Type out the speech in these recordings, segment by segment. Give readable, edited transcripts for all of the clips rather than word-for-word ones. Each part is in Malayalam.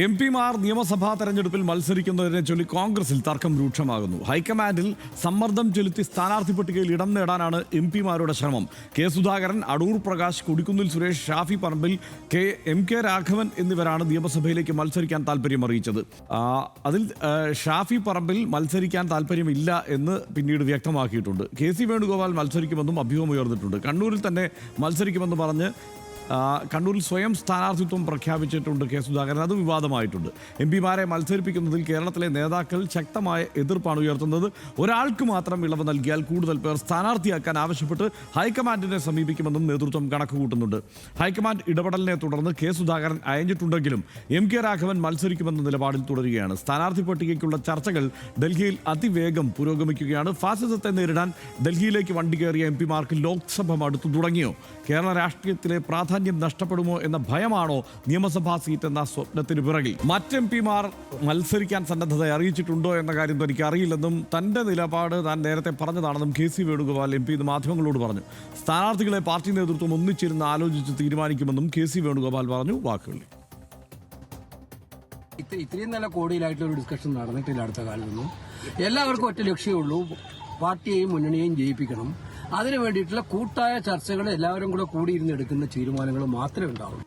എംപിമാർ നിയമസഭാ തെരഞ്ഞെടുപ്പിൽ മത്സരിക്കുന്നതിനെ ചൊല്ലി കോൺഗ്രസിൽ തർക്കം രൂക്ഷമാകുന്നു. ഹൈക്കമാൻഡിൽ സമ്മർദ്ദം ചെലുത്തി സ്ഥാനാർത്ഥി പട്ടികയിൽ ഇടം നേടാനാണ് എംപിമാരുടെ ശ്രമം. K Sudhakaran, Adoor Prakash, Kodikunnil Suresh, Shafi Parambil, MK. രാഘവൻ എന്നിവരാണ് നിയമസഭയിലേക്ക് മത്സരിക്കാൻ താല്പര്യം അറിയിച്ചത്. അതിൽ ഷാഫി പറമ്പിൽ മത്സരിക്കാൻ താല്പര്യമില്ല എന്ന് പിന്നീട് വ്യക്തമാക്കിയിട്ടുണ്ട്. കെ.സി. വേണുഗോപാൽ മത്സരിക്കുമെന്നും അഭ്യൂഹം ഉയർന്നിട്ടുണ്ട്. കണ്ണൂരിൽ തന്നെ മത്സരിക്കുമെന്ന് പറഞ്ഞ് കണ്ണൂരിൽ സ്വയം സ്ഥാനാർത്ഥിത്വം പ്രഖ്യാപിച്ചിട്ടുണ്ട് കെ സുധാകരൻ. അത് വിവാദമായിട്ടുണ്ട്. എംപിമാരെ മത്സരിപ്പിക്കുന്നതിൽ കേരളത്തിലെ നേതാക്കൾ ശക്തമായ എതിർപ്പാണ് ഉയർത്തുന്നത്. ഒരാൾക്ക് മാത്രം ഇളവ് നൽകിയാൽ കൂടുതൽ പേർ സ്ഥാനാർത്ഥിയാക്കാൻ ആവശ്യപ്പെട്ട് ഹൈക്കമാൻഡിനെ സമീപിക്കുമെന്നും നേതൃത്വം കണക്കുകൂട്ടുന്നുണ്ട്. ഹൈക്കമാൻഡ് ഇടപെടലിനെ തുടർന്ന് കെ സുധാകരൻ അയഞ്ഞിട്ടുണ്ടെങ്കിലും എം.കെ. രാഘവൻ മത്സരിക്കുമെന്ന നിലപാടിൽ തുടരുകയാണ്. സ്ഥാനാർത്ഥി പട്ടികയ്ക്കുള്ള ചർച്ചകൾ ഡൽഹിയിൽ അതിവേഗം പുരോഗമിക്കുകയാണ്. ഫാസിസത്തെ നേരിടാൻ ഡൽഹിയിലേക്ക് വണ്ടി കയറിയ എംപിമാർക്ക് ലോക്സഭ മടുത്തു തുടങ്ങിയോ? കേരള രാഷ്ട്രീയത്തിലെ പ്രാധാന്യം നഷ്ടപ്പെടുമോ എന്ന ഭയമാണോ നിയമസഭാ സീറ്റ് എന്ന സ്വപ്നത്തിന് പിറകിൽ? മറ്റെംപിമാർ മത്സരിക്കാൻ സന്നദ്ധത അറിയിച്ചിട്ടുണ്ടോ എന്ന കാര്യം തനിക്ക് അറിയില്ലെന്നും തന്റെ നിലപാട് താൻ നേരത്തെ പറഞ്ഞതാണെന്നും കെ.സി. വേണുഗോപാൽ എം.പി മാധ്യമങ്ങളോട് പറഞ്ഞു. സ്ഥാനാർത്ഥികളെ പാർട്ടി നേതൃത്വം ഒന്നിച്ചിരുന്ന് ആലോചിച്ച് തീരുമാനിക്കുമെന്നും കെ.സി. വേണുഗോപാൽ പറഞ്ഞു. വാക്കുകളിൽ ഇത്രയും നല്ല കോടിയിലായിട്ടുള്ള ഒരു ഡിസ്കഷൻ നടന്നിട്ടില്ല അടുത്ത കാലത്തൊന്നും. എല്ലാവർക്കും ഒറ്റ ലക്ഷ്യമുള്ളൂ, പാർട്ടിയെയും മുന്നണിയെയും ജയിപ്പിക്കണം. അതിനു വേണ്ടിയിട്ടുള്ള കൂട്ടായ ചർച്ചകൾ എല്ലാവരും കൂടെ കൂടിയിരുന്ന് എടുക്കുന്ന തീരുമാനങ്ങൾ മാത്രമേ ഉണ്ടാവുള്ളൂ.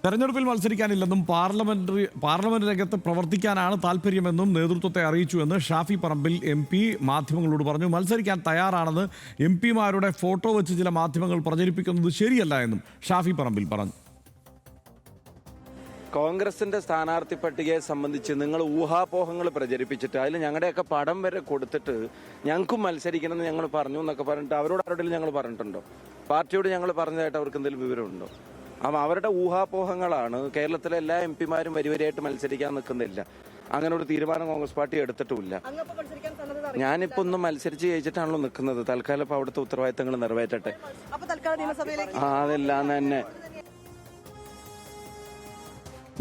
തെരഞ്ഞെടുപ്പിൽ മത്സരിക്കാനില്ലെന്നും പാർലമെന്റ് രംഗത്ത് പ്രവർത്തിക്കാനാണ് താല്പര്യമെന്നും നേതൃത്വത്തെ അറിയിച്ചുവെന്ന് ഷാഫി പറമ്പിൽ എം.പി മാധ്യമങ്ങളോട് പറഞ്ഞു. മത്സരിക്കാൻ തയ്യാറാണെന്ന് എംപിമാരുടെ ഫോട്ടോ വെച്ച് ചില മാധ്യമങ്ങൾ പ്രചരിപ്പിക്കുന്നത് ശരിയല്ല എന്നും ഷാഫി പറമ്പിൽ പറഞ്ഞു. കോൺഗ്രസിന്റെ സ്ഥാനാർത്ഥി പട്ടികയെ സംബന്ധിച്ച് നിങ്ങൾ ഊഹാപോഹങ്ങൾ പ്രചരിപ്പിച്ചിട്ട് അതിൽ ഞങ്ങളുടെയൊക്കെ പടം വരെ കൊടുത്തിട്ട് ഞങ്ങൾക്കും മത്സരിക്കണമെന്ന് ഞങ്ങൾ പറഞ്ഞു എന്നൊക്കെ പറഞ്ഞിട്ട് അവരോട് ആരോടെങ്കിലും ഞങ്ങൾ പറഞ്ഞിട്ടുണ്ടോ? പാർട്ടിയോട് ഞങ്ങൾ പറഞ്ഞതായിട്ട് അവർക്ക് എന്തെങ്കിലും വിവരമുണ്ടോ? അപ്പം അവരുടെ ഊഹാപോഹങ്ങളാണ്. കേരളത്തിലെ എല്ലാ എംപിമാരും വരിവരിയായിട്ട് മത്സരിക്കാൻ നിൽക്കുന്നില്ല. അങ്ങനെ ഒരു തീരുമാനം കോൺഗ്രസ് പാർട്ടി എടുത്തിട്ടുമില്ല. ഞാനിപ്പോ ഒന്നും മത്സരിച്ച് ജയിച്ചിട്ടാണല്ലോ നിൽക്കുന്നത്. തൽക്കാലം ഇപ്പൊ അവിടുത്തെ ഉത്തരവാദിത്തങ്ങൾ നിറവേറ്റട്ടെ. അതെല്ലാം തന്നെ.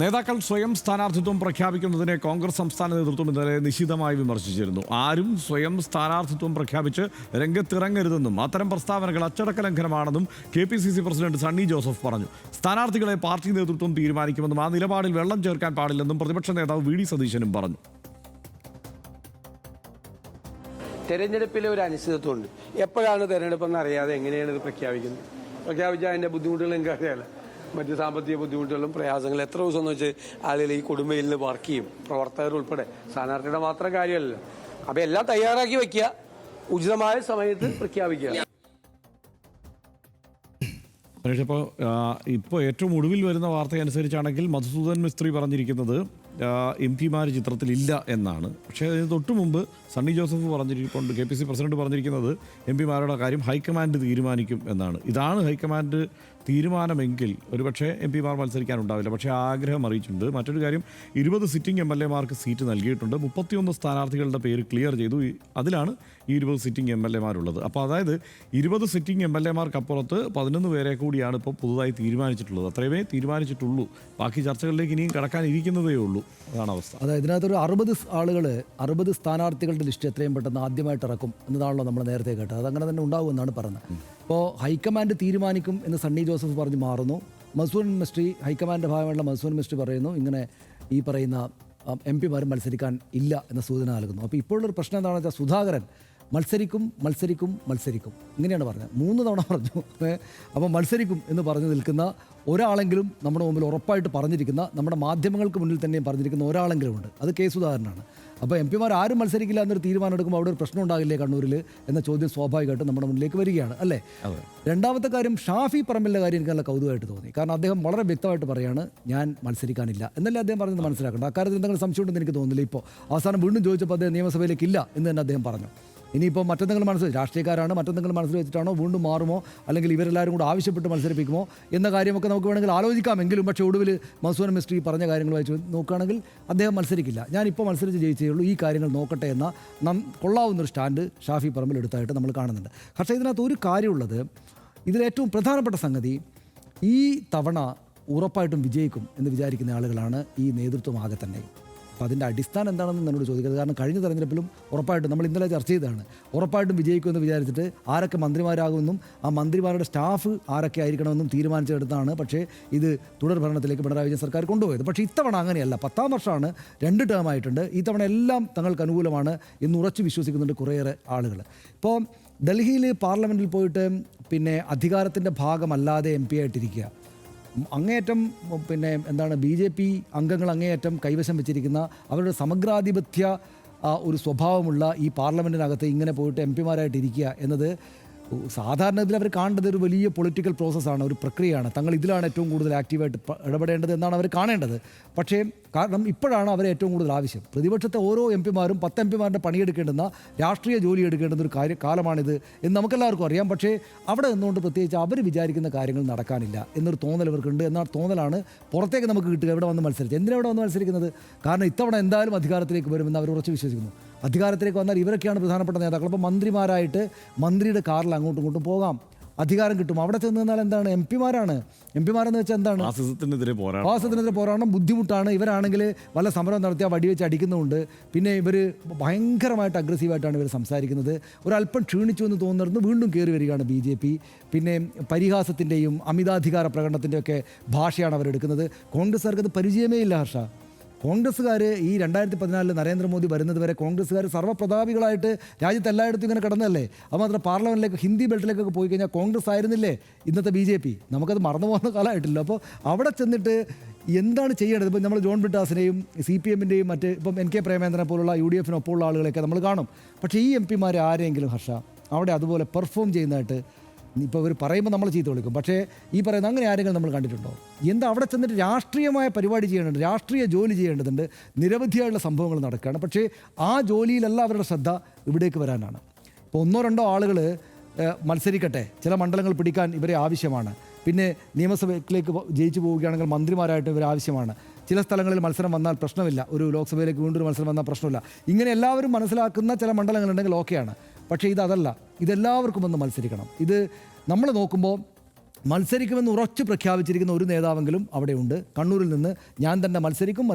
നേതാക്കൾ സ്വയം സ്ഥാനാർത്ഥിത്വം പ്രഖ്യാപിക്കുന്നതിനെ കോൺഗ്രസ് സംസ്ഥാന നേതൃത്വം ഇന്നലെ നിശിതമായി വിമർശിച്ചിരുന്നു. ആരും സ്വയം സ്ഥാനാർത്ഥിത്വം പ്രഖ്യാപിച്ച് രംഗത്തിറങ്ങരുതെന്നും അത്തരം പ്രസ്താവനകൾ അച്ചടക്ക ലംഘനമാണെന്നും കെ.പി.സി.സി പ്രസിഡന്റ് സണ്ണി ജോസഫ് പറഞ്ഞു. സ്ഥാനാർത്ഥികളെ പാർട്ടി നേതൃത്വം തീരുമാനിക്കുമെന്നും ആ നിലപാടിൽ വെള്ളം ചേർക്കാൻ പാടില്ലെന്നും പ്രതിപക്ഷ നേതാവ് വി.ഡി. സതീശനും പറഞ്ഞു. തെരഞ്ഞെടുപ്പിലെ ഒരു അനിശ്ചിതത്വമുണ്ട്. എപ്പോഴാണ് തെരഞ്ഞെടുപ്പെന്ന് അറിയാതെ എങ്ങനെയാണ് ഇത് പ്രഖ്യാപിക്കുന്നത്? പ്രഖ്യാപിച്ചാൽ അതിന്റെ ബുദ്ധിമുട്ടുകൾ എനിക്ക് അറിയാമല്ലോ. മറ്റ് സാമ്പത്തിക ബുദ്ധിമുട്ടുകളും പ്രയാസങ്ങളും എത്ര ദിവസം എന്ന് വെച്ച് ആളുകൾ ഈ കൊടുമ്പയിൽ നിന്ന് വർക്ക് ചെയ്യും, പ്രവർത്തകർ ഉൾപ്പെടെ. സ്ഥാനാർത്ഥിയുടെ മാത്രം കാര്യമല്ലല്ലോ. അപ്പം എല്ലാം തയ്യാറാക്കി വയ്ക്കുക, ഉചിതമായ സമയത്ത് പ്രഖ്യാപിക്കുക. ഇപ്പോൾ ഏറ്റവും ഒടുവിൽ വരുന്ന വാർത്തയനുസരിച്ചാണെങ്കിൽ മധുസൂദൻ മിസ്ത്രി പറഞ്ഞിരിക്കുന്നത് എംപിമാർ ചിത്രത്തിലില്ല എന്നാണ്. പക്ഷേ അതിന് തൊട്ടു മുമ്പ് സണ്ണി ജോസഫ് പറഞ്ഞിരിക്കൊണ്ട് കെ.പി.സി. പ്രസിഡന്റ് പറഞ്ഞിരിക്കുന്നത് എംപിമാരുടെ കാര്യം ഹൈക്കമാൻഡ് തീരുമാനിക്കും എന്നാണ്. ഇതാണ് ഹൈക്കമാൻഡ് തീരുമാനമെങ്കിൽ ഒരുപക്ഷെ എംപിമാർ മത്സരിക്കാനുണ്ടാവില്ല. പക്ഷേ ആഗ്രഹം അറിയിച്ചിട്ടുണ്ട്. മറ്റൊരു കാര്യം, 20 സിറ്റിംഗ് എം.എൽ.എമാർക്ക് സീറ്റ് നൽകിയിട്ടുണ്ട്. 31 സ്ഥാനാർത്ഥികളുടെ പേര് ക്ലിയർ ചെയ്തു. അതിലാണ് ഈ 20 സിറ്റിംഗ് എം.എൽ.എമാരുള്ളത്. അപ്പോൾ അതായത് 20 സിറ്റിംഗ് എം.എൽ.എമാർക്കപ്പുറത്ത് 11 പേരെ കൂടിയാണ് ഇപ്പോൾ പുതുതായി തീരുമാനിച്ചിട്ടുള്ളത്. അത്രയുമേ തീരുമാനിച്ചിട്ടുള്ളൂ. ബാക്കി ചർച്ചകളിലേക്ക് ഇനിയും കടക്കാനിരിക്കുന്നതേ ഉള്ളൂ. അതാണ് അവസ്ഥ. അതായത് ഇതിനകത്തൊരു 60 സ്ഥാനാർത്ഥികളുടെ ലിസ്റ്റ് എത്രയും പെട്ടെന്ന് ആദ്യമായിട്ട് ഇറക്കും എന്നതാണല്ലോ നമ്മൾ നേരത്തെ കേട്ടത്. അതങ്ങനെ തന്നെ ഉണ്ടാകുമെന്നാണ് പറയുന്നത്. ഇപ്പോൾ ഹൈക്കമാൻഡ് തീരുമാനിക്കും എന്ന് സണ്ണി ജോസഫ് പറഞ്ഞ് മാറുന്നു. മധുസൂദൻ മിസ്ത്രി, ഹൈക്കമാൻഡിൻ്റെ ഭാഗമായുള്ള മധുസൂദൻ മിസ്ത്രി പറയുന്നു ഇങ്ങനെ ഈ പറയുന്ന എംപിമാരും മത്സരിക്കാൻ ഇല്ല എന്ന സൂചന നൽകുന്നു. അപ്പോൾ ഇപ്പോഴൊരു പ്രശ്നം എന്താണെന്ന് വെച്ചാൽ സുധാകരൻ മത്സരിക്കും ഇങ്ങനെയാണ് പറഞ്ഞത്. 3 തവണ പറഞ്ഞു. അപ്പോൾ മത്സരിക്കും എന്ന് പറഞ്ഞു നിൽക്കുന്ന ഒരാളെങ്കിലും നമ്മുടെ മുമ്പിൽ ഉറപ്പായിട്ട് പറഞ്ഞിരിക്കുന്ന, നമ്മുടെ മാധ്യമങ്ങൾക്ക് മുന്നിൽ തന്നെയും പറഞ്ഞിരിക്കുന്ന ഒരാളെങ്കിലും ഉണ്ട്. അത് കെ സുധാകരനാണ്. അപ്പോൾ എംപിമാർ ആരും മത്സരിക്കില്ല എന്നൊരു തീരുമാനം എടുക്കുമ്പോൾ അവിടെ ഒരു പ്രശ്നം ഉണ്ടാകില്ലേ കണ്ണൂരിൽ എന്ന ചോദ്യം സ്വാഭാവികമായിട്ടും നമ്മുടെ മുന്നിലേക്ക് വരികയാണ് അല്ലേ? രണ്ടാമത്തെ കാര്യം, ഷാഫി പറമ്പിലിൻ്റെ കാര്യം എനിക്ക് നല്ല കൗതുകമായിട്ട് തോന്നി. കാരണം അദ്ദേഹം വളരെ വ്യക്തമായിട്ട് പറയാണ് ഞാൻ മത്സരിക്കാനില്ല എന്നല്ലേ അദ്ദേഹം പറഞ്ഞത്. മനസ്സിലാക്കേണ്ട അക്കാര്യത്തിൽ എന്തെങ്കിലും സംശയമുണ്ടെന്ന് എനിക്ക് തോന്നുന്നില്ല. ഇപ്പോൾ അവസാനം വീണ്ടും ചോദിച്ചപ്പോൾ അദ്ദേഹം നിയമസഭയിലേക്ക് ഇല്ല എന്ന് തന്നെ അദ്ദേഹം പറഞ്ഞു. ഇനിയിപ്പോൾ മറ്റെന്തെങ്കിലും മനസ്സിൽ രാഷ്ട്രീയക്കാരാണ്, മറ്റെന്തെങ്കിലും മനസ്സിൽ വെച്ചിട്ടാണോ വീണ്ടും മാറുമോ, അല്ലെങ്കിൽ ഇവരെല്ലാവരും കൂടെ ആവശ്യപ്പെട്ട് മത്സരിപ്പിക്കുമോ എന്ന കാര്യമൊക്കെ നമുക്ക് വേണമെങ്കിൽ ആലോചിക്കാമെങ്കിലും, പക്ഷേ ഒടുവിൽ മധുസൂദൻ മിസ്ത്രി പറഞ്ഞ കാര്യങ്ങൾ വായിച്ച് നോക്കുകയാണെങ്കിൽ അദ്ദേഹം മത്സരിക്കില്ല, ഞാനിപ്പോൾ മത്സരിച്ച് ജയിച്ചേ ഉള്ളൂ, ഈ കാര്യങ്ങൾ നോക്കട്ടെ എന്ന കൊള്ളാവുന്നൊരു സ്റ്റാൻഡ് ഷാഫി പറമ്പിൽ എടുത്തായിട്ട് നമ്മൾ കാണുന്നുണ്ട്. പക്ഷേ ഇതിനകത്ത് ഒരു കാര്യമുള്ളത്, ഇതിലേറ്റവും പ്രധാനപ്പെട്ട സംഗതി, ഈ തവണ ഉറപ്പായിട്ടും വിജയിക്കും എന്ന് വിചാരിക്കുന്ന ആളുകളാണ് ഈ നേതൃത്വം ആകെ തന്നെ. അപ്പോൾ അതിൻ്റെ അടിസ്ഥാനം എന്താണെന്ന് എന്നോട് ചോദിക്കരുത്. കാരണം കഴിഞ്ഞ തെരഞ്ഞെടുപ്പിലും ഉറപ്പായിട്ടും നമ്മൾ ഇന്നലെ ചർച്ച ചെയ്തതാണ്, ഉറപ്പായിട്ടും വിജയിക്കുമെന്ന് വിചാരിച്ചിട്ട് ആരൊക്കെ മന്ത്രിമാരാകുമെന്നും ആ മന്ത്രിമാരുടെ സ്റ്റാഫ് ആരൊക്കെ ആയിരിക്കണമെന്നും തീരുമാനിച്ചെടുത്താണ് പക്ഷേ ഇത് തുടർ ഭരണത്തിലേക്ക് പിണറായി വിജയൻ സർക്കാർ കൊണ്ടുപോയത്. പക്ഷേ ഇത്തവണ അങ്ങനെയല്ല. 10ാം വർഷമാണ്, 2 ടേമായിട്ടുണ്ട്. ഈ തവണ എല്ലാം തങ്ങൾക്ക് അനുകൂലമാണ് എന്ന് ഉറച്ചു വിശ്വസിക്കുന്നുണ്ട് കുറേയേറെ ആളുകൾ. ഇപ്പോൾ ഡൽഹിയിൽ പാർലമെൻറ്റിൽ പോയിട്ട് പിന്നെ അധികാരത്തിൻ്റെ ഭാഗമല്ലാതെ MP ആയിട്ടിരിക്കുക, അങ്ങേയറ്റം പിന്നെ എന്താണ് BJP അംഗങ്ങൾ അങ്ങേയറ്റം കൈവശം വെച്ചിരിക്കുന്ന അവരുടെ സമഗ്രാധിപത്യ ഒരു സ്വഭാവമുള്ള ഈ പാർലമെൻറ്റിനകത്ത് ഇങ്ങനെ പോയിട്ട് MP-മാരായിട്ടിരിക്കുക എന്നത് സാധാരണ ഇതിൽ അവർ കാണേണ്ടത് ഒരു വലിയ പൊളിറ്റിക്കൽ പ്രോസസ്സാണ്, ഒരു പ്രക്രിയയാണ്. തങ്ങൾ ഇതിലാണ് ഏറ്റവും കൂടുതൽ ആക്റ്റീവായിട്ട് ഇടപെടേണ്ടത് എന്നാണ് അവർ കാണേണ്ടത്. പക്ഷേ കാരണം ഇപ്പോഴാണ് അവരെ ഏറ്റവും കൂടുതൽ ആവശ്യം. പ്രതിപക്ഷത്തെ ഓരോ MP-മാരും 10 MP-മാരുടെ പണിയെടുക്കേണ്ടുന്ന രാഷ്ട്രീയ ജോലി എടുക്കേണ്ടുന്ന ഒരു കാലമാണിത് എന്ന് നമുക്കെല്ലാവർക്കും അറിയാം. പക്ഷേ അവിടെ നിന്നുകൊണ്ട് പ്രത്യേകിച്ച് അവർ വിചാരിക്കുന്ന കാര്യങ്ങൾ നടക്കാനില്ല എന്നൊരു തോന്നൽ ഇവർക്കുണ്ട്. എന്ന തോന്നലാണ് പുറത്തേക്ക് നമുക്ക് കിട്ടുക. ഇവിടെ വന്ന് മത്സരിച്ച് എന്തിനാണ് ഇവിടെ വന്ന് മത്സരിക്കുന്നത്? കാരണം ഇത്തവണ എന്തായാലും അധികാരത്തിലേക്ക് വരുമെന്ന് അവർ ഉറച്ച് വിശ്വസിക്കുന്നു. അധികാരത്തിലേക്ക് വന്നാൽ ഇവരൊക്കെയാണ് പ്രധാനപ്പെട്ട നേതാക്കൾ. അപ്പോൾ മന്ത്രിമാരായിട്ട് മന്ത്രിയുടെ കാറിൽ അങ്ങോട്ടും ഇങ്ങോട്ടും പോകാം, അധികാരം കിട്ടും. അവിടെ ചെന്ന് നിന്നാൽ എന്താണ്? MP-മാരാണ്. MP-മാരെന്ന് വെച്ചാൽ എന്താണ്? ഫാസിസത്തിനെതിരെ പോരാടണം, ബുദ്ധിമുട്ടാണ്. ഇവരാണെങ്കിൽ വല്ല സമരം നടത്തിയാൽ വടിവെച്ച് അടിക്കുന്നുമുണ്ട്. പിന്നെ ഇവർ ഭയങ്കരമായിട്ട് അഗ്രസീവായിട്ടാണ് ഇവർ സംസാരിക്കുന്നത്. ഒരല്പം ക്ഷീണിച്ചു എന്ന് തോന്നുന്നത് വീണ്ടും കയറി വരികയാണ് BJP. പിന്നെ പരിഹാസത്തിൻ്റെയും അമിതാധികാര പ്രകടനത്തിൻ്റെയൊക്കെ ഭാഷയാണ് അവരെടുക്കുന്നത്. കോൺഗ്രസ്സുകാർക്ക് അത് പരിചയമേ ഇല്ല ഹർഷ. കോൺഗ്രസ്സുകാർ ഈ 2014 നരേന്ദ്രമോദി വരുന്നത് വരെ കോൺഗ്രസ്സുകാർ സർവ്വപ്രതാപികളായിട്ട് രാജ്യത്ത് എല്ലായിടത്തും ഇങ്ങനെ കിടന്നല്ലേ. അത് മാത്രം പാർലമെൻറ്റിലേക്ക് ഹിന്ദി ബെൽറ്റിലേക്കൊക്കെ പോയി കഴിഞ്ഞാൽ കോൺഗ്രസ് ആയിരുന്നില്ലേ ഇന്നത്തെ BJP. നമുക്കത് മറന്നു പോകുന്ന കാലമായിട്ടില്ല. അപ്പോൾ അവിടെ ചെന്നിട്ട് എന്താണ് ചെയ്യേണ്ടത്? ഇപ്പം നമ്മൾ ജോൺ ബ്രിട്ടാസിനെയും CPM-ൻ്റെയും മറ്റ് ഇപ്പം NK പ്രേമേന്ദ്രനെ പോലുള്ള UDF-നൊപ്പമുള്ള ആളുകളെയൊക്കെ നമ്മൾ കാണും. പക്ഷേ ഈ MP-മാർ ആരെങ്കിലും ഹർഷ അവിടെ അതുപോലെ പെർഫോം ചെയ്യുന്നതായിട്ട് ഇപ്പോൾ ഇവർ പറയുമ്പോൾ നമ്മൾ ചീത്ത വിളിക്കും. പക്ഷേ ഈ പറയുന്ന അങ്ങനെ ആരെങ്കിലും നമ്മൾ കണ്ടിട്ടുണ്ടോ? എന്താ അവിടെ ചെന്നിട്ട് രാഷ്ട്രീയമായ പരിപാടി ചെയ്യേണ്ടതുണ്ട്, രാഷ്ട്രീയ ജോലി ചെയ്യേണ്ടതുണ്ട്. നിരവധിയായുള്ള സംഭവങ്ങൾ നടക്കുകയാണ്. പക്ഷേ ആ ജോലിയിലല്ല അവരുടെ ശ്രദ്ധ ഇവിടേക്ക് വരാനാണ്. ഇപ്പോൾ 1-2 ആളുകൾ മത്സരിക്കട്ടെ, ചില മണ്ഡലങ്ങൾ പിടിക്കാൻ ഇവരെ ആവശ്യമാണ്. പിന്നെ നിയമസഭയിലേക്ക് ജയിച്ചു പോവുകയാണെങ്കിൽ മന്ത്രിമാരായിട്ട് ഇവരെ ആവശ്യമാണ്. ചില സ്ഥലങ്ങളിൽ മത്സരം വന്നാൽ പ്രശ്നമില്ല, ഒരു ലോക്സഭയിലേക്ക് വീണ്ടും ഒരു മത്സരം വന്നാൽ പ്രശ്നമില്ല. ഇങ്ങനെ എല്ലാവരും മനസ്സിലാക്കുന്ന ചില മണ്ഡലങ്ങളുണ്ടെങ്കിൽ ഓക്കെയാണ്. പക്ഷേ ഇതല്ല, ഇതെല്ലാവർക്കും ഒന്ന് മത്സരിക്കണം. ഇത് നമ്മൾ നോക്കുമ്പോൾ മത്സരിക്കുമെന്ന് ഉറച്ചു പ്രഖ്യാപിച്ചിരിക്കുന്ന ഒരു നേതാവെങ്കിലും അവിടെയുണ്ട്. കണ്ണൂരിൽ നിന്ന് ഞാൻ തന്നെ മത്സരിക്കും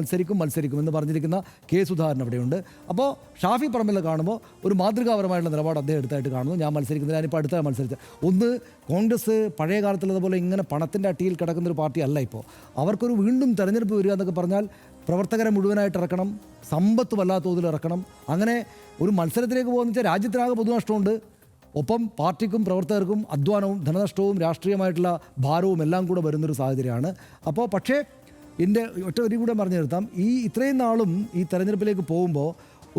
എന്ന് പറഞ്ഞിരിക്കുന്ന K. സുധാകരൻ അവിടെയുണ്ട്. അപ്പോൾ ഷാഫി പറമ്പിൽ കാണുമ്പോൾ ഒരു മാതൃകാപരമായിട്ടുള്ള നിലപാട് അദ്ദേഹം എടുത്തായിട്ട് കാണുന്നു. ഞാൻ മത്സരിക്കുന്നില്ല, ഞാനിപ്പോൾ അടുത്ത മത്സരിച്ച ഒന്ന് കോൺഗ്രസ് പഴയ കാലത്തുള്ളതുപോലെ ഇങ്ങനെ പണത്തിൻ്റെ അട്ടിയിൽ കിടക്കുന്നൊരു പാർട്ടി അല്ല ഇപ്പോൾ. അവർക്കൊരു വീണ്ടും തെരഞ്ഞെടുപ്പ് വരിക എന്നൊക്കെ പറഞ്ഞാൽ പ്രവർത്തകരെ മുഴുവനായിട്ട് ഇറക്കണം, സമ്പത്ത് വല്ലാത്ത തോതിൽ ഇറക്കണം. അങ്ങനെ ഒരു മത്സരത്തിലേക്ക് പോകുന്ന വെച്ചാൽ രാജ്യത്തിനാകെ പൊതുനഷ്ടമുണ്ട്. ഒപ്പം പാർട്ടിക്കും പ്രവർത്തകർക്കും അധ്വാനവും ധനനഷ്ടവും രാഷ്ട്രീയമായിട്ടുള്ള ഭാരവും എല്ലാം കൂടെ വരുന്നൊരു സാഹചര്യമാണ്. അപ്പോൾ പക്ഷേ എൻ്റെ ഒറ്റ വരി കൂടെ പറഞ്ഞു നിർത്താം. ഇത്രയും നാളും ഈ തെരഞ്ഞെടുപ്പിലേക്ക് പോകുമ്പോൾ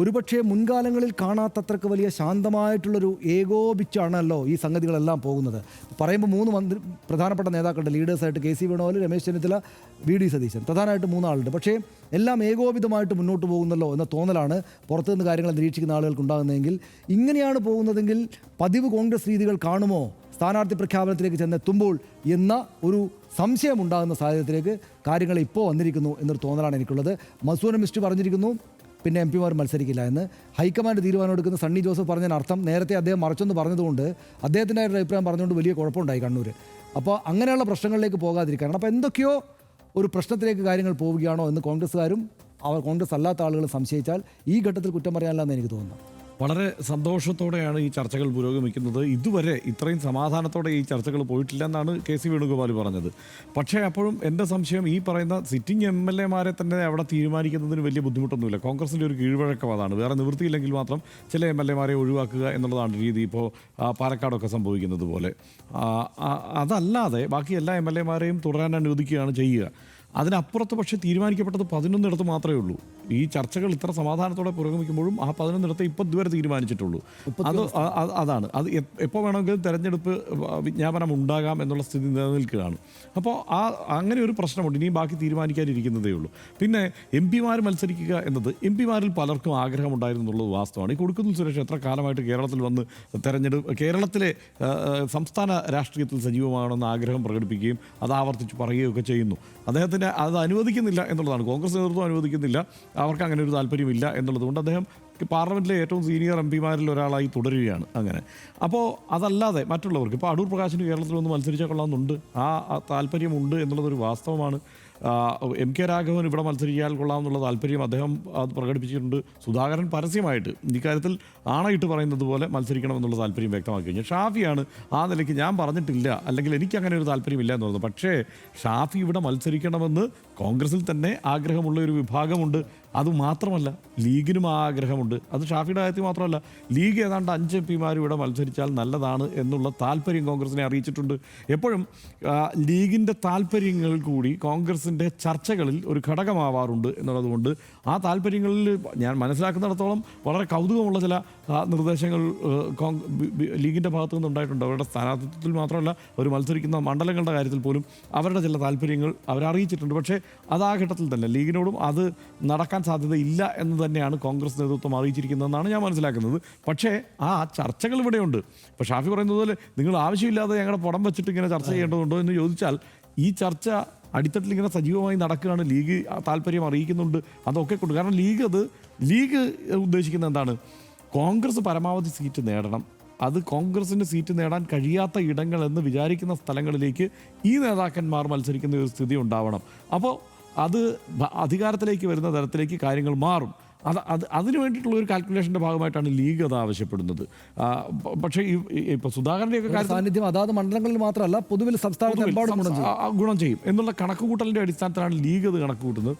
ഒരുപക്ഷെ മുൻകാലങ്ങളിൽ കാണാത്തത്രക്ക് വലിയ ശാന്തമായിട്ടുള്ളൊരു ഏകോപിച്ചാണല്ലോ ഈ സംഗതികളെല്ലാം പോകുന്നത്. പറയുമ്പോൾ 3 പ്രധാനപ്പെട്ട നേതാക്കളുടെ ലീഡേഴ്സായിട്ട് KC വേണുഗോപാൽ, രമേശ് ചെന്നിത്തല, VD സതീശൻ, പ്രധാനമായിട്ട് 3 ആളുണ്ട്. പക്ഷേ എല്ലാം ഏകോപിതമായിട്ട് മുന്നോട്ട് പോകുന്നല്ലോ എന്ന തോന്നലാണ് പുറത്തുനിന്ന് കാര്യങ്ങൾ നിരീക്ഷിക്കുന്ന ആളുകൾക്ക് ഉണ്ടാകുന്നതെങ്കിൽ. ഇങ്ങനെയാണ് പോകുന്നതെങ്കിൽ പതിവ് കോൺഗ്രസ് രീതികൾ കാണുമോ സ്ഥാനാർത്ഥി പ്രഖ്യാപനത്തിലേക്ക് ചെന്നെത്തുമ്പോൾ എന്ന ഒരു സംശയമുണ്ടാകുന്ന സാഹചര്യത്തിലേക്ക് കാര്യങ്ങൾ ഇപ്പോൾ വന്നിരിക്കുന്നു എന്നൊരു തോന്നലാണ് എനിക്കുള്ളത്. മസൂദ് മിസ്റ്റ് പറഞ്ഞിരിക്കുന്നു പിന്നെ MP-മാർ മത്സരിക്കില്ല എന്ന്. ഹൈക്കമാൻഡ് തീരുമാനം എടുക്കുന്ന സണ്ണി ജോസഫ് പറഞ്ഞതിനർത്ഥം നേരത്തെ അദ്ദേഹം മറച്ചൊന്ന് പറഞ്ഞതുകൊണ്ട് അദ്ദേഹത്തിൻ്റെ അഭിപ്രായം പറഞ്ഞുകൊണ്ട് വലിയ കുഴപ്പമുണ്ടായി കണ്ണൂർ. അപ്പോൾ അങ്ങനെയുള്ള പ്രശ്നങ്ങളിലേക്ക് പോകാതിരിക്കാനാണ്. അപ്പോൾ എന്തൊക്കെയോ ഒരു പ്രശ്നത്തിലേക്ക് കാര്യങ്ങൾ പോവുകയാണോ എന്ന് കോൺഗ്രസ്സുകാരും കോൺഗ്രസ് അല്ലാത്ത ആളുകൾ സംശയിച്ചാൽ ഈ ഘട്ടത്തിൽ കുറ്റം പറയാനില്ലെന്ന് എനിക്ക് തോന്നുന്നു. വളരെ സന്തോഷത്തോടെയാണ് ഈ ചർച്ചകൾ പുരോഗമിക്കുന്നത്. ഇതുവരെ ഇത്രയും സമാധാനത്തോടെ ഈ ചർച്ചകൾ പോയിട്ടില്ല എന്നാണ് KC വേണുഗോപാൽ പറഞ്ഞത്. പക്ഷേ അപ്പോഴും എൻ്റെ സംശയം, ഈ പറയുന്ന സിറ്റിംഗ് MLA-മാരെ തന്നെ അവിടെ തീരുമാനിക്കുന്നതിന് വലിയ ബുദ്ധിമുട്ടൊന്നുമില്ല. കോൺഗ്രസിൻ്റെ ഒരു കീഴ്വഴക്കം അതാണ്. വേറെ നിവൃത്തിയില്ലെങ്കിൽ മാത്രം ചില MLA-മാരെ ഒഴിവാക്കുക എന്നുള്ളതാണ് രീതി. ഇപ്പോൾ പാലക്കാടൊക്കെ സംഭവിക്കുന്നത് പോലെ. അതല്ലാതെ ബാക്കി എല്ലാ MLA-മാരെയും തുടരാൻ അനുവദിക്കുകയാണ് ചെയ്യുക. അതിനപ്പുറത്ത് പക്ഷേ തീരുമാനിക്കപ്പെട്ടത് 11 മാത്രമേ ഉള്ളൂ. ഈ ചർച്ചകൾ ഇത്ര സമാധാനത്തോടെ പുരോഗമിക്കുമ്പോഴും ആ 11 ഇപ്പോൾ ഇതുവരെ തീരുമാനിച്ചിട്ടുള്ളൂ. അതാണ് അത് എപ്പോൾ വേണമെങ്കിലും തെരഞ്ഞെടുപ്പ് വിജ്ഞാപനം ഉണ്ടാകാം എന്നുള്ള സ്ഥിതി നിലനിൽക്കുകയാണ്. അപ്പോൾ അങ്ങനെ ഒരു പ്രശ്നമുണ്ട്. ഇനിയും ബാക്കി തീരുമാനിക്കാനിരിക്കുന്നതേ ഉള്ളൂ. പിന്നെ MP-മാർ മത്സരിക്കുക എന്നത് MP-മാരിൽ പലർക്കും ആഗ്രഹമുണ്ടായിരുന്നു എന്നുള്ളത് വാസ്തവമാണ്. ഈ കൊടിക്കുന്നിൽ സുരേഷ് എത്ര കാലമായിട്ട് കേരളത്തിൽ വന്ന് കേരളത്തിലെ സംസ്ഥാന രാഷ്ട്രീയത്തിൽ സജീവമാണെന്ന് ആഗ്രഹം പ്രകടിപ്പിക്കുകയും അത് ആവർത്തിച്ച് പറയുകയൊക്കെ ചെയ്യുന്നു. അദ്ദേഹത്തിന് അത് അനുവദിക്കുന്നില്ല എന്നുള്ളതാണ്. കോൺഗ്രസ് നേതൃത്വം അനുവദിക്കുന്നില്ല, അവർക്ക് അങ്ങനെ ഒരു താല്പര്യമില്ല എന്നുള്ളതുകൊണ്ട് അദ്ദേഹം പാർലമെൻറ്റിലെ ഏറ്റവും സീനിയർ MP-മാരിൽ ഒരാളായി തുടരുകയാണ്. അങ്ങനെ അപ്പോൾ അതല്ലാതെ മറ്റുള്ളവർക്ക് ഇപ്പോൾ അടൂർ പ്രകാശിന് കേരളത്തിൽ ഒന്ന് മത്സരിച്ചാൽ കൊള്ളാമെന്നുണ്ട്, ആ താല്പര്യമുണ്ട് എന്നുള്ളതൊരു വാസ്തവമാണ്. എം കെ രാഘവൻ ഇവിടെ മത്സരിക്കാൻ കൊള്ളാമെന്നുള്ള താല്പര്യം അദ്ദേഹം അത് പ്രകടിപ്പിച്ചിട്ടുണ്ട്. സുധാകരൻ പരസ്യമായിട്ട് ഇക്കാര്യത്തിൽ ആണയിട്ട് പറയുന്നത് പോലെ മത്സരിക്കണമെന്നുള്ള താല്പര്യം വ്യക്തമാക്കി കഴിഞ്ഞു. ഷാഫിയാണ് ആ നിലയ്ക്ക് ഞാൻ പറഞ്ഞിട്ടില്ല, അല്ലെങ്കിൽ എനിക്ക് അങ്ങനെ ഒരു താല്പര്യമില്ല എന്ന് പറയുന്നത്. പക്ഷേ ഷാഫി ഇവിടെ മത്സരിക്കണമെന്ന് കോൺഗ്രസിൽ തന്നെ ആഗ്രഹമുള്ള ഒരു വിഭാഗമുണ്ട്. അതുമാത്രമല്ല ലീഗിനും ആ ആഗ്രഹമുണ്ട്. അത് ഷാഫിയുടെ കാര്യത്തിൽ മാത്രമല്ല, ലീഗ് ഏതാണ്ട് 5 MP ഇവിടെ മത്സരിച്ചാൽ നല്ലതാണ് എന്നുള്ള താല്പര്യം കോൺഗ്രസിനെ അറിയിച്ചിട്ടുണ്ട്. എപ്പോഴും ലീഗിൻ്റെ താല്പര്യങ്ങൾ കൂടി കോൺഗ്രസിൻ്റെ ചർച്ചകളിൽ ഒരു ഘടകമാവാറുണ്ട് എന്നുള്ളതുകൊണ്ട് ആ താല്പര്യങ്ങളിൽ ഞാൻ മനസ്സിലാക്കുന്നിടത്തോളം വളരെ കൗതുകമുള്ള ചില നിർദ്ദേശങ്ങൾ ലീഗിൻ്റെ ഭാഗത്തു നിന്നുണ്ടായിട്ടുണ്ട്. അവരുടെ സ്ഥാനാർത്ഥിത്വത്തിൽ മാത്രമല്ല, അവർ മത്സരിക്കുന്ന മണ്ഡലങ്ങളുടെ കാര്യത്തിൽ പോലും അവരുടെ ചില താല്പര്യങ്ങൾ അവരറിയിച്ചിട്ടുണ്ട്. പക്ഷേ അത് ആ ഘട്ടത്തിൽ തന്നെ ലീഗിനോടും അത് നടക്കാൻ സാധ്യതയില്ല എന്ന് തന്നെയാണ് കോൺഗ്രസ് നേതൃത്വം അറിയിച്ചിരിക്കുന്നതെന്നാണ് ഞാൻ മനസ്സിലാക്കുന്നത്. പക്ഷേ ആ ചർച്ചകൾ ഇവിടെയുണ്ട്. ഇപ്പോൾ ഷാഫി പറയുന്നത് പോലെ നിങ്ങൾ ആവശ്യമില്ലാതെ ഞങ്ങളുടെ പടം വെച്ചിട്ട് ഇങ്ങനെ ചർച്ച ചെയ്യേണ്ടതുണ്ടോ എന്ന് ചോദിച്ചാൽ ഈ ചർച്ച അടിത്തട്ടിൽ ഇങ്ങനെ സജീവമായി നടക്കുകയാണ്. ലീഗ് താല്പര്യം അറിയിക്കുന്നുണ്ട്. അതൊക്കെ കൊണ്ട്, കാരണം ലീഗ് ഉദ്ദേശിക്കുന്നത് എന്താണ്? കോൺഗ്രസ് പരമാവധി സീറ്റ് നേടണം. അത് കോൺഗ്രസിന് സീറ്റ് നേടാൻ കഴിയാത്ത ഇടങ്ങളെന്ന് വിചാരിക്കുന്ന സ്ഥലങ്ങളിലേക്ക് ഈ നേതാക്കന്മാർ മത്സരിക്കുന്ന ഒരു സ്ഥിതി ഉണ്ടാവണം. അപ്പോൾ അത് അധികാരത്തിലേക്ക് വരുന്ന തരത്തിലേക്ക് കാര്യങ്ങൾ മാറും. അതിന് വേണ്ടിയിട്ടുള്ള ഒരു കാൽക്കുലേഷൻ്റെ ഭാഗമായിട്ടാണ് ലീഗ് അത് ആവശ്യപ്പെടുന്നത്. പക്ഷേ ഇപ്പോൾ സുധാകരൻ്റെയൊക്കെ കാര്യം സാന്നിധ്യം അതാത് മണ്ഡലങ്ങളിൽ മാത്രമല്ല പൊതുവിൽ സംസ്ഥാനത്ത് ഗുണം ചെയ്യും എന്നുള്ള കണക്കുകൂട്ടലിൻ്റെ അടിസ്ഥാനത്തിലാണ് ലീഗ് അത് കണക്കുകൂട്ടുന്നത്.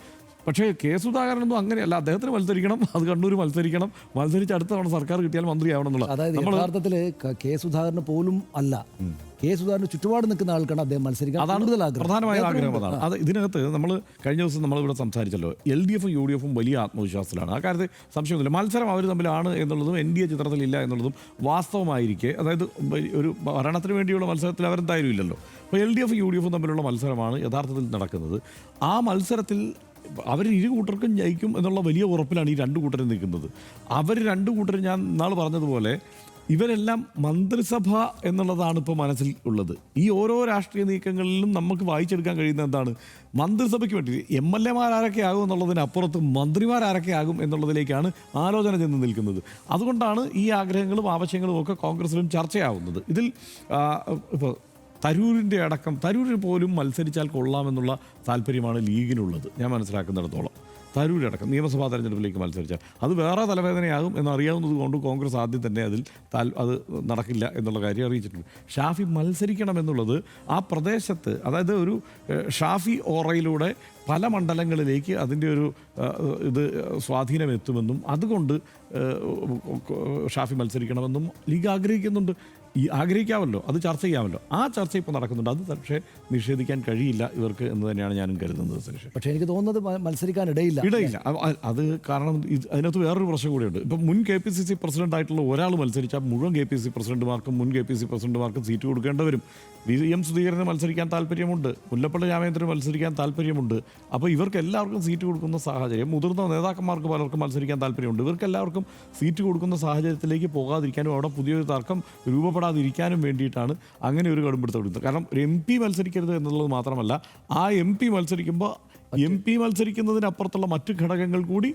പക്ഷേ കെ സുധാകരനൊന്നും അങ്ങനെയല്ല. അദ്ദേഹത്തിന് മത്സരിക്കണം, അത് കണ്ണൂർ മത്സരിക്കണം, മത്സരിച്ച് അടുത്ത തവണ സർക്കാർ കിട്ടിയാൽ മന്ത്രിയാവണം എന്നുള്ള. അതായത് യഥാർത്ഥത്തിൽ കെ സുധാകരന് പോലും അല്ല, കെ സുധാകരന് ചുറ്റുപാട് നിൽക്കുന്ന ആൾക്കാണ് അദ്ദേഹം മത്സരിക്കാൻ. അതാണ് പ്രധാനമായ ആഗ്രഹം. അതാണ് അത്. ഇതിനകത്ത് നമ്മൾ കഴിഞ്ഞ ദിവസം നമ്മളിവിടെ സംസാരിച്ചല്ലോ, LDF-ഉം UDF-ഉം വലിയ ആത്മവിശ്വാസത്തിലാണ്. ആ കാര്യത്തിൽ സംശയമൊന്നുമില്ല. മത്സരം അവർ തമ്മിലാണ് എന്നുള്ളതും NDA ചിത്രത്തിലില്ല എന്നുള്ളതും വാസ്തവമായിരിക്കെ, അതായത് ഒരു ഭരണത്തിന് വേണ്ടിയുള്ള മത്സരത്തിൽ അവരെന്തായാലും ഇല്ലല്ലോ. അപ്പോൾ LDF-ഉം UDF-ഉം തമ്മിലുള്ള മത്സരമാണ് യഥാർത്ഥത്തിൽ നടക്കുന്നത്. ആ മത്സരത്തിൽ അവർ ഇരു കൂട്ടർക്കും ജയിക്കും എന്നുള്ള വലിയ ഉറപ്പിലാണ് ഈ 2 കൂട്ടരും നിൽക്കുന്നത്. അവർ 2 കൂട്ടരും ഞാൻ ഇന്നാൾ പറഞ്ഞതുപോലെ ഇവരെല്ലാം മന്ത്രിസഭ എന്നുള്ളതാണ് ഇപ്പോൾ മനസ്സിൽ ഉള്ളത്. ഈ ഓരോ രാഷ്ട്രീയ നീക്കങ്ങളിലും നമുക്ക് വായിച്ചെടുക്കാൻ കഴിയുന്ന എന്താണ്? മന്ത്രിസഭയ്ക്ക് വേണ്ടി MLA-മാർ ആരൊക്കെ ആകും എന്നുള്ളതിനപ്പുറത്ത് മന്ത്രിമാർ ആരൊക്കെ ആകും എന്നുള്ളതിലേക്കാണ് ആലോചന ചെന്ന് നിൽക്കുന്നത്. അതുകൊണ്ടാണ് ഈ ആഗ്രഹങ്ങളും ആവശ്യങ്ങളും ഒക്കെ കോൺഗ്രസിലും ചർച്ചയാവുന്നത്. ഇതിൽ ഇപ്പോൾ തരൂരിന് പോലും മത്സരിച്ചാൽ കൊള്ളാമെന്നുള്ള താല്പര്യമാണ് ലീഗിനുള്ളത് ഞാൻ മനസ്സിലാക്കുന്നിടത്തോളം. തരൂരടക്കം നിയമസഭാ തെരഞ്ഞെടുപ്പിലേക്ക് മത്സരിച്ചാൽ അത് വേറെ തലവേദനയാകും എന്നറിയാവുന്നത് കൊണ്ട് കോൺഗ്രസ് ആദ്യം തന്നെ അത് നടക്കില്ല എന്നുള്ള കാര്യം അറിയിച്ചിട്ടുണ്ട്. ഷാഫി മത്സരിക്കണമെന്നുള്ളത് ആ പ്രദേശത്ത്, അതായത് ഒരു ഷാഫി ഓറയിലൂടെ പല മണ്ഡലങ്ങളിലേക്ക് അതിൻ്റെ ഒരു സ്വാധീനം എത്തുമെന്നും അതുകൊണ്ട് ഷാഫി മത്സരിക്കണമെന്നും ലീഗ് ആഗ്രഹിക്കുന്നുണ്ട്. ആഗ്രഹിക്കാമല്ലോ, അത് ചർച്ച ചെയ്യാമല്ലോ. ആ ചർച്ച ഇപ്പോൾ നടക്കുന്നുണ്ട്. അത് പക്ഷേ നിഷേധിക്കാൻ കഴിയില്ല ഇവർക്ക് എന്ന് തന്നെയാണ് ഞാനും കരുതുന്നത്. പക്ഷേ എനിക്ക് തോന്നുന്നത് മത്സരിക്കാൻ ഇടയില്ല. അത് കാരണം അതിനകത്ത് വേറൊരു പ്രശ്നം കൂടിയുണ്ട്. ഇപ്പം മുൻ KPCC പ്രസിഡൻ്റായിട്ടുള്ള ഒരാൾ മത്സരിച്ചാൽ മുഴുവൻ KPCC പ്രസിഡന്റുമാർക്കും മുൻ KPCC പ്രസിഡന്റുമാർക്കും സീറ്റ് കൊടുക്കേണ്ടവരും. VM സുധീരന് മത്സരിക്കാൻ താല്പര്യമുണ്ട്, മുല്ലപ്പള്ളി രാമചന്ദ്രന് മത്സരിക്കാൻ താല്പര്യമുണ്ട്. അപ്പോൾ ഇവർക്ക് എല്ലാവർക്കും സീറ്റ് കൊടുക്കുന്ന സാഹചര്യം, മുതിർന്ന നേതാക്കന്മാർക്ക് പലർക്കും മത്സരിക്കാൻ താല്പര്യമുണ്ട്. ഇവർക്ക് എല്ലാവർക്കും സീറ്റ് കൊടുക്കുന്ന സാഹചര്യത്തിലേക്ക് പോകാതിരിക്കാനും അവിടെ പുതിയൊരു തർക്കം രൂപപ്പെടാതിരിക്കാനും വേണ്ടിയിട്ടാണ് അങ്ങനെ ഒരു കടുംപിടുത്തം എടുത്തത്. കാരണം ഒരു MP മത്സരിക്കരുത് എന്നുള്ളത് മാത്രമല്ല, ആ MP മത്സരിക്കുമ്പോൾ MP മത്സരിക്കുന്നതിനപ്പുറത്തുള്ള മറ്റു ഘടകങ്ങൾ കൂടി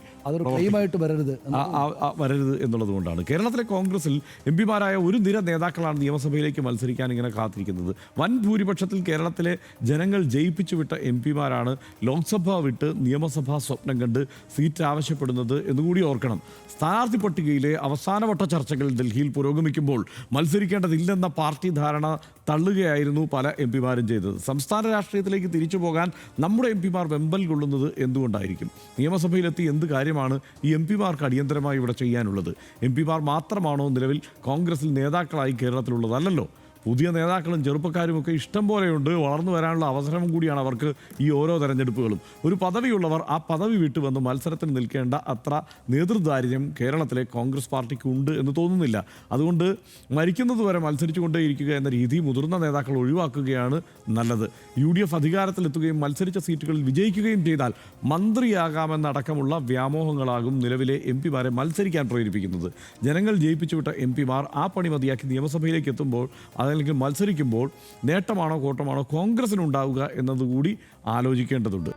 വരരുത് എന്നുള്ളത് കൊണ്ടാണ്. കേരളത്തിലെ കോൺഗ്രസിൽ MP-മാരായ ഒരു നിര നേതാക്കളാണ് നിയമസഭയിലേക്ക് മത്സരിക്കാൻ ഇങ്ങനെ കാത്തിരിക്കുന്നത്. വൻ ഭൂരിപക്ഷത്തിൽ കേരളത്തിലെ ജനങ്ങൾ ജയിപ്പിച്ചു വിട്ട MP-മാരാണ് ലോക്സഭ വിട്ട് നിയമസഭാ സ്വപ്നം കണ്ട് സീറ്റ് ആവശ്യപ്പെടുന്നത് എന്നുകൂടി ഓർക്കണം. സ്ഥാനാർത്ഥി പട്ടികയിലെ അവസാനവട്ട ചർച്ചകൾ ഡൽഹിയിൽ പുരോഗമിക്കുമ്പോൾ മത്സരിക്കേണ്ടതില്ലെന്ന പാർട്ടി ധാരണ തള്ളുകയായിരുന്നു പല MP-മാരും ചെയ്തത്. സംസ്ഥാന രാഷ്ട്രീയത്തിലേക്ക് തിരിച്ചു പോകാൻ നമ്മുടെ MP-മാർ വെമ്പൽ കൊള്ളുന്നത് എന്തുകൊണ്ടായിരിക്കും? നിയമസഭയിലെത്തി എന്ത് കാര്യമാണ് ഈ MP-മാർക്ക് അടിയന്തരമായി ഇവിടെ ചെയ്യാനുള്ളത്? MP-മാർ മാത്രമാണോ നിലവിൽ കോൺഗ്രസിൽ നേതാക്കളായി കേരളത്തിലുള്ളതല്ലല്ലോ. പുതിയ നേതാക്കളും ചെറുപ്പക്കാരുമൊക്കെ ഇഷ്ടം പോലെയുണ്ട്. വളർന്നു വരാനുള്ള അവസരം കൂടിയാണ് അവർക്ക് ഈ ഓരോ തെരഞ്ഞെടുപ്പുകളും. ഒരു പദവിയുള്ളവർ ആ പദവി വിട്ടുവന്ന് മത്സരത്തിന് നിൽക്കേണ്ട അത്ര നേതൃദാരിദ്ര്യം കേരളത്തിലെ കോൺഗ്രസ് പാർട്ടിക്ക് ഉണ്ട് എന്ന് തോന്നുന്നില്ല. അതുകൊണ്ട് മരിക്കുന്നത് വരെ മത്സരിച്ചുകൊണ്ടേയിരിക്കുക എന്ന രീതി മുതിർന്ന നേതാക്കൾ ഒഴിവാക്കുകയാണ് നല്ലത്. UDF അധികാരത്തിലെത്തുകയും മത്സരിച്ച സീറ്റുകളിൽ വിജയിക്കുകയും ചെയ്താൽ മന്ത്രിയാകാമെന്നടക്കമുള്ള വ്യാമോഹങ്ങളാകും നിലവിലെ MP-മാരെ മത്സരിക്കാൻ പ്രേരിപ്പിക്കുന്നത്. ജനങ്ങൾ ജയിപ്പിച്ചുവിട്ട MP-മാർ ആ പണി മതിയാക്കി നിയമസഭയിലേക്ക് എത്തുമ്പോൾ അല്ലെങ്കിൽ മത്സരിക്കുമ്പോൾ നേട്ടമാണോ കോട്ടമാണോ കോൺഗ്രസിനുണ്ടാവുക എന്നതുകൂടി ആലോചിക്കേണ്ടതുണ്ട്.